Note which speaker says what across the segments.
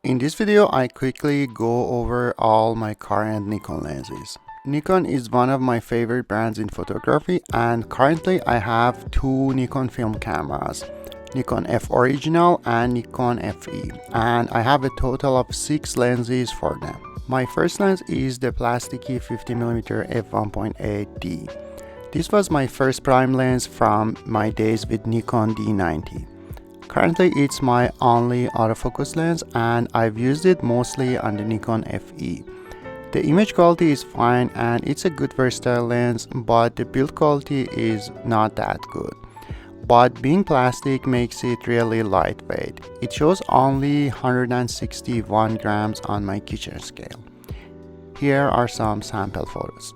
Speaker 1: In this video, I quickly go over all my current Nikon lenses. Nikon is one of my favorite brands in photography, and currently I have two Nikon film cameras, Nikon F Original and Nikon FE, and I have a total of 6 lenses for them. My first lens is the plasticky 50mm f1.8D. This was my first prime lens from my days with Nikon D90. Currently, it's my only autofocus lens and I've used it mostly on the Nikon FE. The image quality is fine and it's a good versatile lens, but the build quality is not that good. But being plastic makes it really lightweight. It shows only 161 grams on my kitchen scale. Here are some sample photos.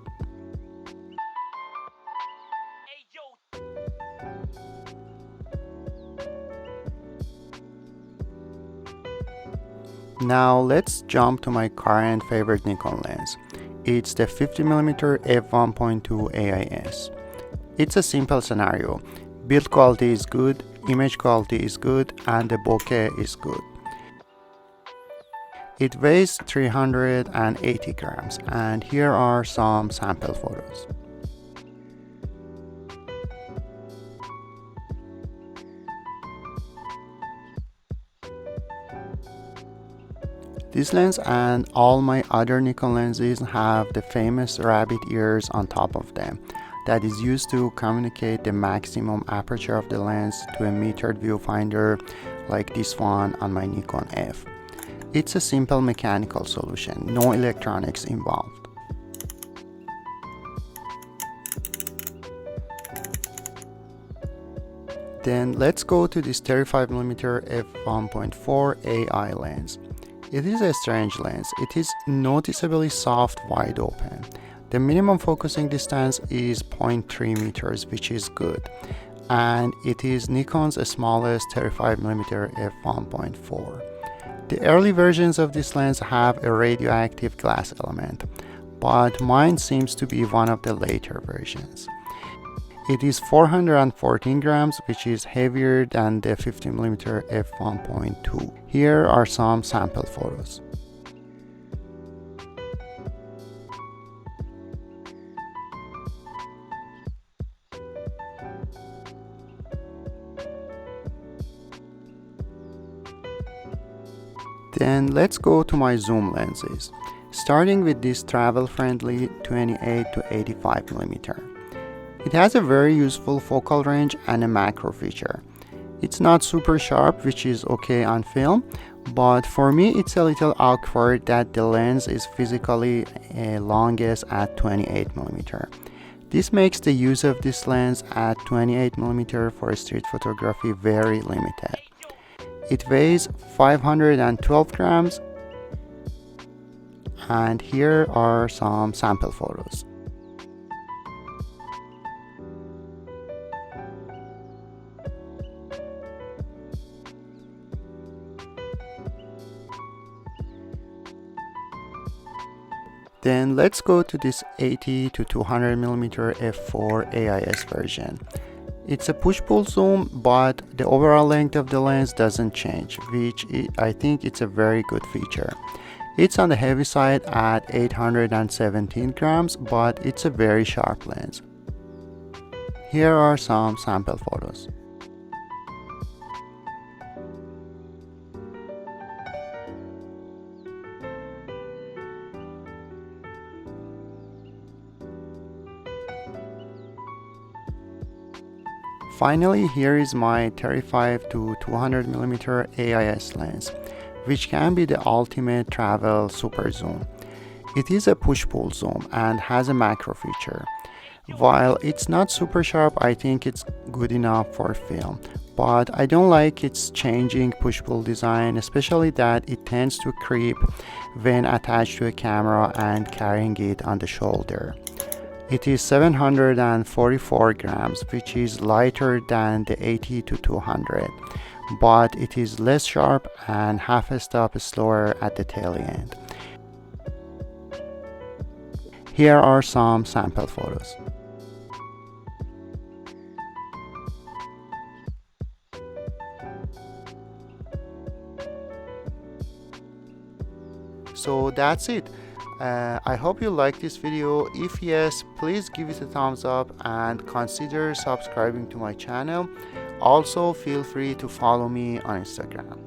Speaker 1: Now let's jump to my current favorite Nikon lens. It's the 50mm f1.2 AIS. It's a simple scenario. Build quality is good, image quality is good, and the bokeh is good. It weighs 380 grams, and here are some sample photos. This lens and all my other Nikon lenses have the famous rabbit ears on top of them that is used to communicate the maximum aperture of the lens to a metered viewfinder like this one on my Nikon F. It's a simple mechanical solution, no electronics involved. Then let's go to this 35mm f1.4 AI lens. It is a strange lens. It is noticeably soft, wide open. The minimum focusing distance is 0.3 meters, which is good. And it is Nikon's smallest 35mm f1.4. The early versions of this lens have a radioactive glass element, but mine seems to be one of the later versions. It is 414 grams, which is heavier than the 50mm f1.2. Here are some sample photos. Then let's go to my zoom lenses, starting with this travel-friendly 28 to 85mm. It has a very useful focal range and a macro feature. It's not super sharp, which is okay on film, but for me it's a little awkward that the lens is physically longest at 28mm. This makes the use of this lens at 28mm for street photography very limited. It weighs 512 grams, and here are some sample photos. Then let's go to this 80 to 200mm f4 AIS version. It's a push-pull zoom, but the overall length of the lens doesn't change, which I think it's a very good feature. It's on the heavy side at 817 grams, but it's a very sharp lens. Here are some sample photos. Finally, here is my 35 to 200mm AIS lens, which can be the ultimate travel super zoom. It is a push-pull zoom and has a macro feature. While it's not super sharp, I think it's good enough for film, but I don't like its changing push-pull design, especially that it tends to creep when attached to a camera and carrying it on the shoulder. It is 744 grams, which is lighter than the 80 to 200, but it is less sharp and half a stop slower at the tail end. Here are some sample photos. So that's it. I hope you like this video. If yes, please give it a thumbs up and consider subscribing to my channel. Also, feel free to follow me on Instagram.